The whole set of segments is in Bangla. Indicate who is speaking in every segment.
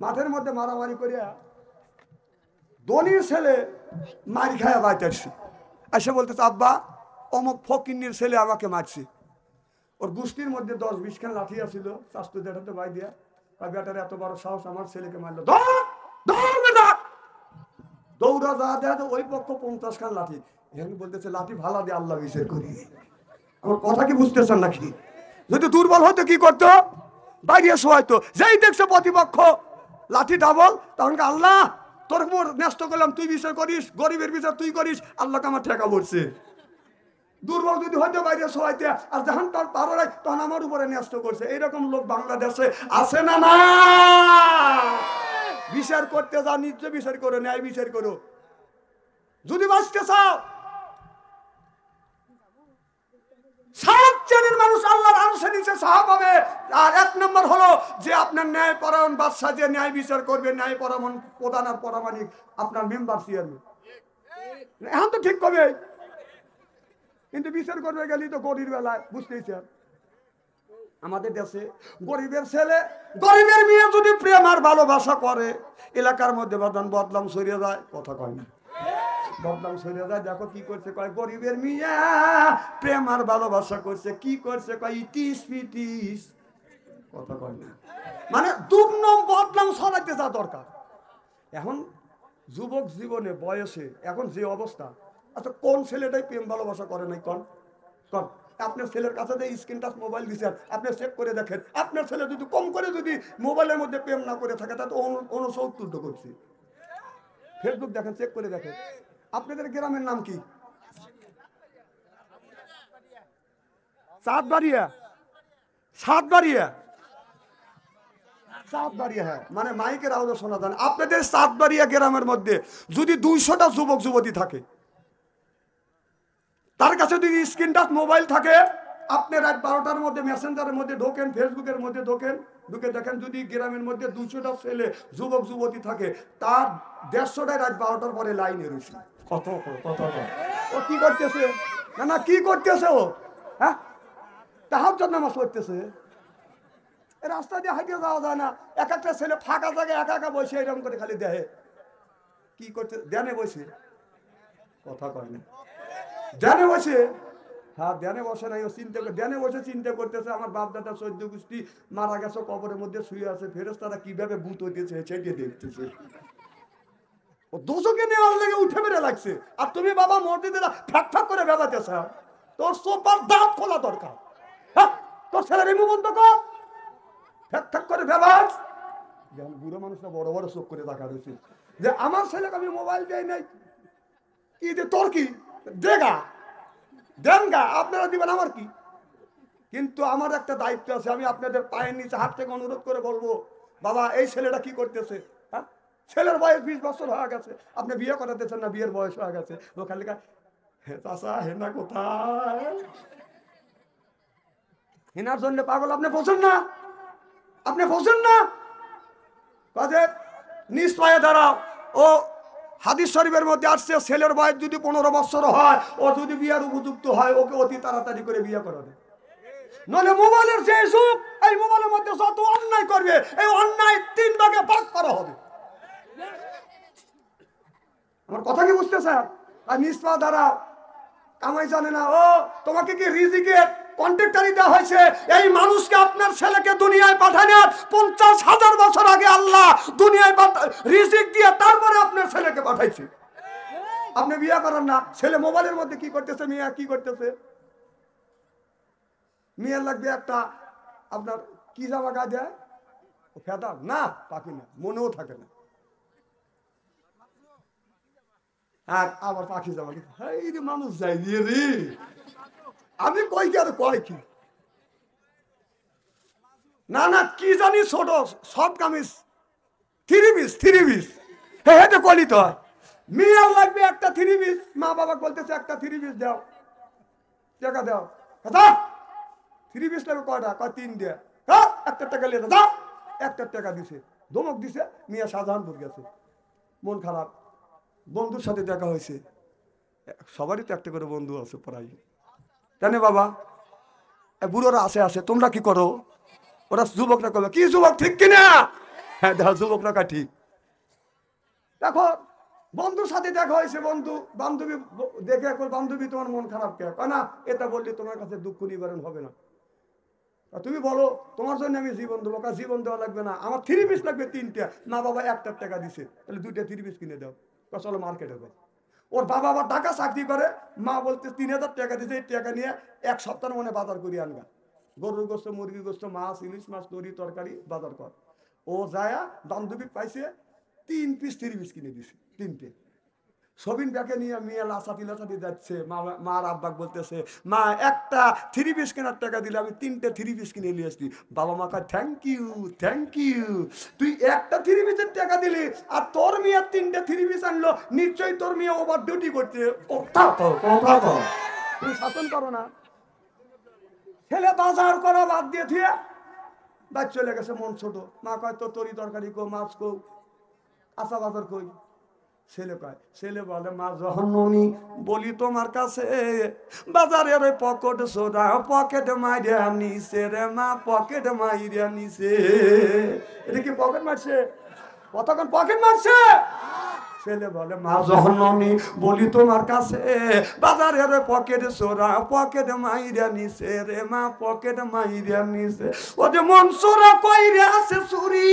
Speaker 1: মাঠের মধ্যে মারামারি করিয়া ধনির ছেলে মারি খায়া বাইতে আসছে, এসে বলতেছে আব্বা অমুক ফকিন্নির ছেলে আমাকে মারছে। ওর গোষ্ঠীর মধ্যে 10-20 খান লাঠি আসছিল, শাস্ত্র দেখাতে ভাই দিয়া বেটার এত বড় সাহস আমার ছেলেকে মারলো, দৌড়া যা দেখা ওই পক্ষ 50 খান লাঠি। এখানে বলতেছে লাঠি ভালা দিয়ে আল্লাহ বিচার করি। আমার কথা কি বুঝতেছেন নাকি? যদি দুর্বল হতো কি করতো? বাইরে শোয়াইতো। যেই দেখছে প্রতিপক্ষ লাঠি ডাবল, তখন আল্লাহ তোর ন্যস্ত করলাম, তুই বিচার করিস, গরিবের বিচার তুই করিস, আল্লাহকে আমার ঠেকা পড়ছে। দুর্বল যদি হয়তো বাইরে শোয়াইতে, আর যখন তার পারো নাই তখন আমার উপরে ন্যস্ত করছে। এইরকম লোক বাংলাদেশে আছে না? না, বিচার করতে যা, নিজ বিচার করো, ন্যায় বিচার করো। যদি বাঁচতে চাও, 7 শ্রেণীর মানুষ আল্লাহর আরশের নিচে সাহা পাবে। আর 1 নম্বর হলো যে আপনার ন্যায় পরায়ণ বাদশা, যে ন্যায় বিচার করবে, ন্যায় পরামন প্রধান আর পরামানিক আপনার মেম্বার চেয়ারম্যান। এখন তো ঠিক করবে, কিন্তু বিচার করবে গেলি তো গরিব বেলায়, বুঝতেই চান আমাদের দেশে গরিবের ছেলে গরিবের মেয়ে যদি প্রেম আর ভালোবাসা করে, এলাকার মধ্যে বদনাম ছড়িয়ে যায়। কথা কয় না, বদনাম ছড়িয়ে যায়। দেখো কি করছে, কয় গরিবের মেয়ে প্রেম আর ভালোবাসা করছে, কি করছে, কয় ইটিস পিটিস। কথা কয় না, মানে দুর্নাম বদনাম ছড়াইতে যা দরকার। এখন যুবক জীবনে বয়সে এখন যে অবস্থা, আচ্ছা কোন ছেলেটাই প্রেম ভালোবাসা করে নাই? কন কন আপনার ছেলের কাছে যে স্ক্রিন টাচ মোবাইল দিচ্ছেন, আপনি চেক করে দেখেন, আপনার ছেলে যদি কম করে যদি মোবাইলের মধ্যে প্রেম না করে থাকে, তাতে 69 করছি। ফেসবুক দেখেন, চেক করে দেখেন। আপনাদের গ্রামের নাম কি? সাতবাড়িয়া। সাতবাড়িয়া, সাতবাড়িয়া, হ্যাঁ, মানে মাইকের আওয়াজ শোনা যায়। আপনাদের সাতবাড়িয়া গ্রামের মধ্যে যদি 200টা যুবক যুবতী থাকে, তার কাছে যদি স্ক্রিন টাচ মোবাইল থাকে, আপনি রাত 12টার মধ্যে মেসেঞ্জারের মধ্যে ঢোকেন, ফেসবুকের মধ্যে ঢোকেন, ঢুকে দেখেন যদি গ্রামের মধ্যে 200টা ছেলে যুবক যুবতী থাকে, তার 150টাই রাত 12টার পরে লাইনে রয়েছে। কত কত ও কি করতেছে? না না, কি করতেছে ও? হ্যাঁ, তাহাজ্জুদ নামাজ পড়তেছে। রাস্তা দিয়ে হাইটে যাওয়া যায় না, এক একটা ছেলে ফাঁকা জায়গায় একা একা বসে এরকম করে খালি দেহে কি করতে, ধ্যানে বসে। কথা কয় না, ধ্যানে বসে। হ্যাঁ, ধ্যানে বসে নাই, ও চিন্তা করে, ধ্যানে বসে চিন্তা করতেছে আমার বাপ দাদা 14 গোষ্ঠী মারা গেছে, কবরের মধ্যে শুয়ে আছে, ফেরেশতারা কিভাবে ভূত হইতেছে সেটা দেখতেছে। ও দোষকে নেওয়ার লেগে উঠে বেড়ে লাগছে, আর তুমি বাবা মসজিদে ফ্যাক ফ্যাক করে বেড়াতেছ। তোর সোপার দাঁত খোলা দরকার। হ্যাঁ, তোর ছেলের এমন বন্ধ কর, ফ্যাক ফ্যাক করে বেড়াস। যেমন বুড়ো মানুষরা বড় বড় চোখ করে দেখা রয়েছে যে আমার ছেলেকে আমি মোবাইল দেয় নাই, কি যে তোর কি দেগা দেন গা, আপনারা দিবেন, আমার কি? কিন্তু আমার একটা দায়িত্ব আছে, আমি আপনাদের পায়ের নিচে হাত থেকে অনুরোধ করে বলবো, বাবা এই ছেলেটা কি করতেছে? হ্যাঁ, ছেলের বয়স 20 বছর হয়ে গেছে, আপনি বিয়ে করাতেছেন না, বিয়ের বয়স হয়ে গেছে। ও খালি চাষা হেনা কোথায়, হেনার জন্য পাগল। আপনি বোঝেন না, আপনি বোঝেন না, কাজে নিজ পায়ে দাঁড়াও। ও হাদিস শরীফের মধ্যে আসছে, ছেলের বয়স যদি 15 বছর হয়, ও যদি বিয়ের উপযুক্ত হয়, ওকে অতি তাড়াতাড়ি করে বিয়ে করাবে। নইলে মোবাইলের যে যুগ, এই মোবাইলের মধ্যে যত অন্যায় করবে, এই অন্যায় 3 ভাগে ভাগ করা হবে। আমার কথা কি বুঝতেছেন? আর নিজ পা দাঁড়াও, কামাই জানে না। ও তোমাকে কি রিজিকের কন্ট্রাক্টরি দেওয়া হয়েছে? এই মানুষকে, আপনার ছেলেকে দুনিয়ায় পাঠানোর 50,000 বছর আগে আল্লাহ দুনিয়ায় রিজিক দিয়ে তারপরে আপনার ছেলেকে পাঠাইছে। আপনি বিয়ে করেন না, ছেলে মোবাইলের মধ্যে কি করতেছে, মেয়ে কি করতেছে? মেয়ের লাগবে একটা আপনার কি জামা গায়ে দেয়, ফেদা না, পাখি না, মনেও থাকে না। আর আবার পাখি জামা, মানুষ যাই রে, আমি কই কি আর কয় কি, না না কি জানি, ছোট সব কামিজ, 3 পিস হেঁটে কলি তো হয়। মেয়ের লাগবে একটা 3 পিস, মা বাবা বলতেছে একটা 3 পিস দাও, টাকা দাও। কথা 3 পিস লাগবে কয়টা? কয় 3 দিয়ে। হ্যাঁ, একটা টাকা নিয়ে দাও, একটা টাকা দিছে, ধমক দিছে। মেয়ে শাহজাহানপুর গেছে, মন খারাপ, বন্ধুর সাথে দেখা হয়েছে। সবারই তো একটা করে বন্ধু আছে প্রায়, জানে বাবা। বুড়োরা আসে, তোমরা কি করো? ওরা যুবকরা করবে কি, যুবক ঠিক কিনা? হ্যাঁ দেখো যুবকরা কা ঠিক। দেখো বন্ধুর সাথে দেখা হয়েছে, বন্ধু বান্ধবী দেখে একবার বান্ধবী তোমার মন খারাপ কে কয় না এটা বললে তোমার কাছে দুঃখ নিবারণ হবে না। তুমি বলো তোমার জন্য আমি জীবন দেবো, জীবন দেওয়া লাগবে না, আমার 3 পিস লাগবে 3টা। মা বাবা 1টার টাকা দিছে, তাহলে 2টা 3 পিস কিনে দাও, চলো মার্কেটে যাও। ওর বাবা আবার ঢাকা চাকরি করে, মা বলতে 3000 টাকা দিছে, এই টাকা নিয়ে 1 সপ্তাহ মনে বাজার করি আনগা, গরুর গোস্ত মুরগির গোস্ত মাছ ইলিশ মাছ তরি তরকারি বাজার কর। ও যায়া বান্ধবী পাইছে 3 পিস 3 পিস কিনে দিছে 3টে। সবিন ব্যাগে নিয়ে মেয়ে লাসাতি লাসাতি যাচ্ছে, মার আব্বাক বলতেছে মা একটা 3 পিস কেনার টাকা দিলে আমি 3টে 3 পিস কিনে নিয়ে আসছি। বাবা মা কয় থ্যাংক ইউ, তুই একটা 3 পিসের টাকা দিলি আর তোর মেয়ে 3টে 3 পিস আনলো, নিশ্চয়ই তোর মেয়ে ওভার ডিউটি করছে। তুমি শাসন করো না। ছেলে বাজার করা বাদ দিয়ে থুয়ে বাদ চলে গেছে, মন ছোট। মা কয় তো তরি তরকারি কো মাছ কো আসা বাজার কই। ছেলে বলে মা জহননী বলি তোমার কাছে বাজারের পকেট সোডা পকেট মাইরা নিছে রে মা, পকেট মাইরা নিছে। এটা কি পকেট মারছে? কতক্ষণ পকেট মারছে? ছেলে বলে মা জহননী বলি তোমার কাছে বাজারের পকেট সোরা পকেট মাইরা নিছে রে মা, পকেট মাইরা নিছে। ও যে মনসুরা কইরে আছে চুরি,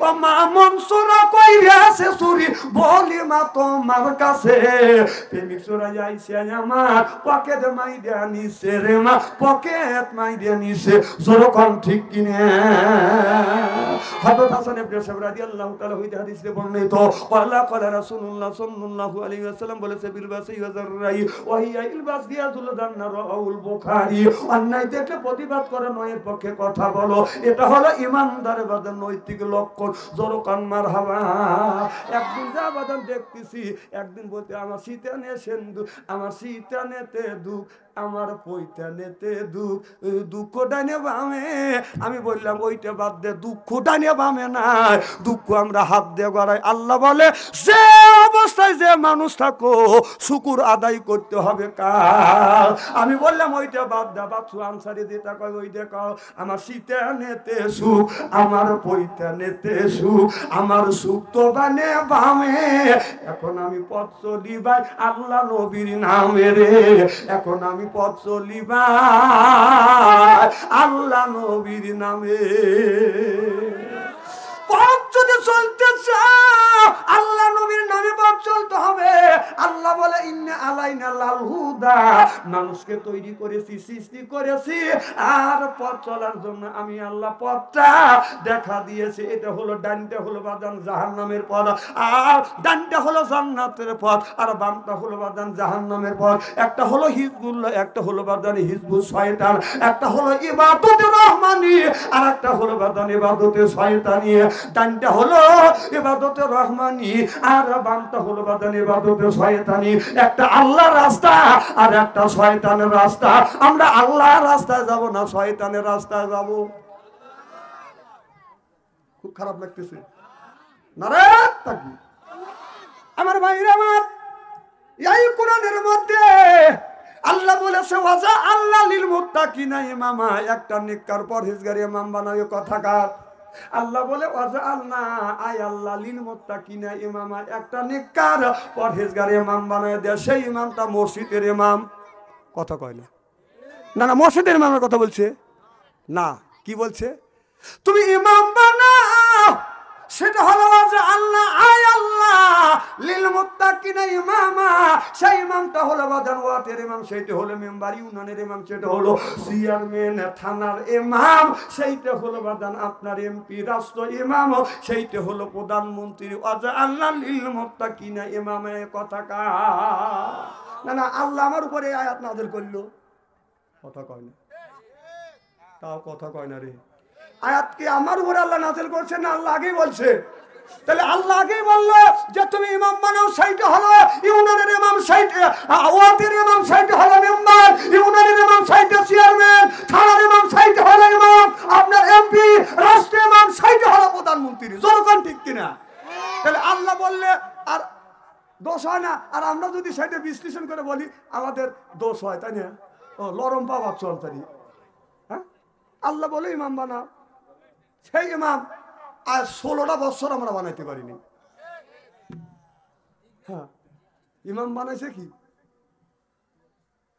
Speaker 1: ও মা মনসুরা কইরে আছে চুরি, বলি মা তোমার কাছে প্রেমিক চোরা যাইছে আমার পকেট মাইরা নিছে রে মা, পকেট মাইরা নিছে। জোরকম ঠিক কিনে হযরত হাসান ইবনে সাবরা রাদিয়াল্লাহু তাআলা হইতে হাদিসে বর্ণিত আল্লাহ কলা রাসূলুল্লাহ সাল্লাল্লাহু আলাইহি ওয়াসাল্লাম বলেছে বিলবাসি ওয়াজাররাই ওয়াহিয়া ইলবাস দিয়াতুল জান্নাহ রাউল বুখারী। অন্যায় দেখলে প্রতিবাদ করা নয়ের পক্ষে কথা বলো, এটা হলো ইমানদারের বাদন নৈতিক লক্ষণ। জোরকান মারহাবা। একদিন যা বাদন দেখতেছি, একদিন বলতে আমার শীতানে সেন্দু, আমার শীতানেতে দুঃখ, আমার পৈতানেতে দুঃখ, দুঃখ ডানে বামে। আমি বললাম ওইটা বাদ দে, দুঃখ ডানে বামে নাই, দুঃখ আমরা হাত দিয়ে গড়াই। আল্লাহ বলে যে অবস্থায় যে মানুষ থাকো শুকুর আদায় করতে হবে কার। আমি বললাম ওইটা বাদ দে, বাচ্চু আনসারি যেটা কয় ওইটা কও, আমার শীতানেতে সুখ, আমার পৈতানেতে সুখ, আমার সুখ তো ডানে বামে। এখন আমি পথ চলি ভাই আল্লাহ নবীর নামে রে, এখন আমি পথ চলি ভাই আল্লাহ নবীর নামে। পথ যদি চলতে চাও আল্লাহ নবীর নামে পথ চলতে হবে। আল্লাহ বলে ইন্না আলাইনা লাল হুদা, মানুষকে তৈরি করেছি সৃষ্টি করেছি আর পথ চলার জন্য আমি আল্লাহ পথটা দেখা দিয়েছি। এটা হলো ডানটা হলো বাদান জাহান্নামের পথ, আর ডানটা হলো জান্নাতের পথ, আর বামটা হলো বাদান জাহান্নামের পথ। একটা হলো হিজবুল্লাহ, একটা হলো বাদান হিজবুল শয়তান, একটা হলো ইবাদতে রহমানি, আর একটা হলো বাদান ইবাদতে শয়তানি। ডানটা হলো ইবাদতে রহমানি আর বামটা হলো বাদান ইবাদতে শয়তানি। একটা আল্লাহর রাস্তা আর একটা শয়তানের রাস্তা। আমরা আল্লাহর রাস্তায় যাব না শয়তানের রাস্তায় যাব। খুব খারাপ লাগতেছে নারে তাকবীর। আমার ভাইরা আমার এই কোরআনের মধ্যে আল্লাহ বলেছে ওয়াজা আল্লাহ লিল মুত্তাকিনা ইমামা, একটা নেককার পরহেজগার ইমাম বানায়। কথাকার আল্লাহ বলে ওয়াজা আল্লাহ আয় আল্লাহ লিল মুত্তাকিনা ইমামা, একটা নেককার পরহেজগার ইমাম বানায় দেয়। সেই ইমামটা মসজিদের ইমাম। কথা কয় না, না না মসজিদের ইমামের কথা বলছে না। কি বলছে? তুমি ইমাম বানাও, সেটা হলো ওয়াজা আল্লাহ আয় আল্লাহ লিল মুত্তাকিনা ইমামা। সেই ইমামটা হলো বাজার ওয়াটের ইমাম, সেইটা হলো মেম্বার ইউনিয়নের ইমাম, সেটা হলো চেয়ারম্যান থানার ইমাম, সেইটা হলো বাজান আপনার এমপি রাষ্ট্র ইমাম, সেইটা হলো প্রধানমন্ত্রী। ওয়াজা আল্লাহ লিল মুত্তাকিনা ইমামে। কথা কা না না আল্লাহ আমার উপরে আয়াত নাযিল করলো। কথা কয় না, তাও কথা কয় না রে। আয়াত কি আমার উপরে আল্লাহ নাযিল করছে না আল্লাহ আগেই বলছে? তাহলে আল্লাহ আগেই বললো যে তুমি ইমাম বানাও, সেইটা হলো ইউনিয়নের ইমাম, সেইটা ওয়ার্ডের ইমাম, সেইটা হলো মেম্বার, ইউনিয়নের ইমাম সেইটা চেয়ারম্যান, থানার ইমাম সেইটা হলো ইমাম, আপনার এমপি রাষ্ট্রীয় ইমাম সেইটা হলো প্রধানমন্ত্রী। জনগণ ঠিক কিনা? তাহলে আল্লাহ বললে আর দোষ হয় না, আর আমরা যদি সেটা বিশ্লেষণ করে বলি আমাদের দোষ হয়, তাই না? ও লরম পাওয়া চল তাই। হ্যাঁ, আল্লাহ বলে ইমাম বানাও, সেই ইমাম আর 16টা বছর আমরা বানাইতে পারিনি। হ্যাঁ, ইমাম বানাইছে কি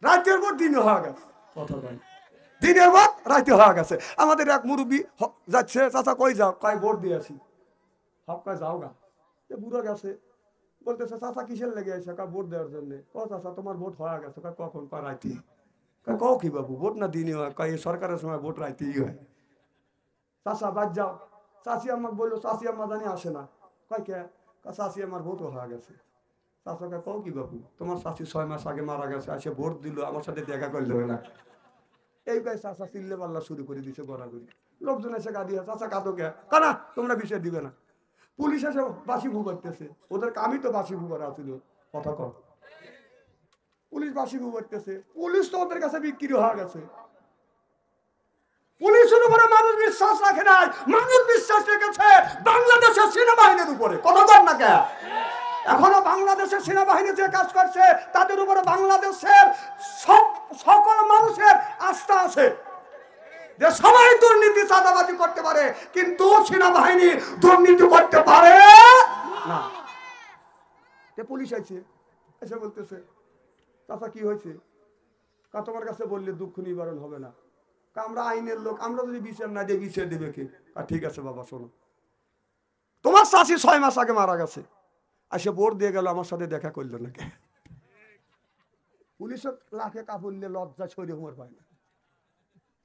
Speaker 1: রাতের পর দিনে হয়ে গেছে, কথা বলেন, দিনের পর রাতে হয়ে গেছে। আমাদের এক মুরব্বী যাচ্ছে, চাচা কই যাও, কয় ভোট দিয়ে আসি। হক কয় যাও গা, বুড়ো গেছে, বলতেছে চাচা কিসের লেগে আছে, কা ভোট দেওয়ার জন্য। ও চাচা তোমার ভোট হয়ে গেছে, কখন, কয় রাইতে। কও কি বাবু, ভোট না দিনই হয়, কয় সরকারের সময় ভোট রাইতেই হয়। চাচা বাদ যাও। চাচি আমাকে বললো, চাচি আমার জানি আসে না। কয় কে, চাচি আমার ভোটও হয়ে গেছে। চাচাকে কও কি বাবু, তোমার চাচি 6 মাস আগে মারা গেছে, আসে ভোট দিল, আমার সাথে দেখা করলে না। এই গায়ে চাচা চিল্লে পাল্লা শুরু করে দিছে গড়াগড়ি। লোকজন এসে গাড়ি, চাচা কাঁদো কে, কানা তোমরা বিষয় দিবে না। পুলিশ এসে বাসি ভু করতেছে, ওদের আমি তো বাসি ভু করা ছিল, কথা কম। পুলিশ বাসি ভু করতেছে, পুলিশ তো ওদের কাছে বিক্রি হয়ে গেছে। পুলিশের উপরে মানুষ বিশ্বাস রাখে নাই, মানুষ বিশ্বাস রেখেছে বাংলাদেশের সেনাবাহিনীর উপরে, কথা বল না কে। এখনো বাংলাদেশের সেনাবাহিনী যে কাজ করছে তাদের উপরে বাংলাদেশের সকল মানুষের আস্থা আছে যে সবাই দুর্নীতি চাঁদাবাজি করতে পারে, কিন্তু সেনাবাহিনী দুর্নীতি করতে পারে না। পুলিশ আইছে, এসে বলতেছে চাচা কি হয়েছে, তোমার কাছে বললে দুঃখ নিবারণ হবে না। আমরা আইনের লোক, আমরা যদি বিচার না দিয়ে বিচার দেবে কে। ঠিক আছে বাবা শোনো, তোমার চাচি 6 মাস আগে মারা গেছে, আসে ভোট দিয়ে গেল, আমার সাথে দেখা করলো না কে। পুলিশ লাখে কাপড়লে লজ্জা ছড়িয়ে উমর পায় না,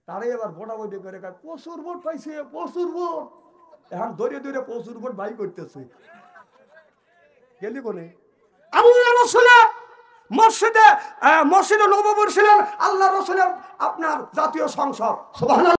Speaker 1: তারাই এবার ভোটাভুটি করে প্রচুর ভোট পাইছে, প্রচুর ভোট। এখন ধরে ধরে প্রচুর ভোট ভাই করতেছে। গেলি কোনে আবু রসুলের মসজিদে নববর্ষ ছিলেন আল্লাহ রসুলের আপনার জাতীয় সংসদ, সুবহানাল্লাহ।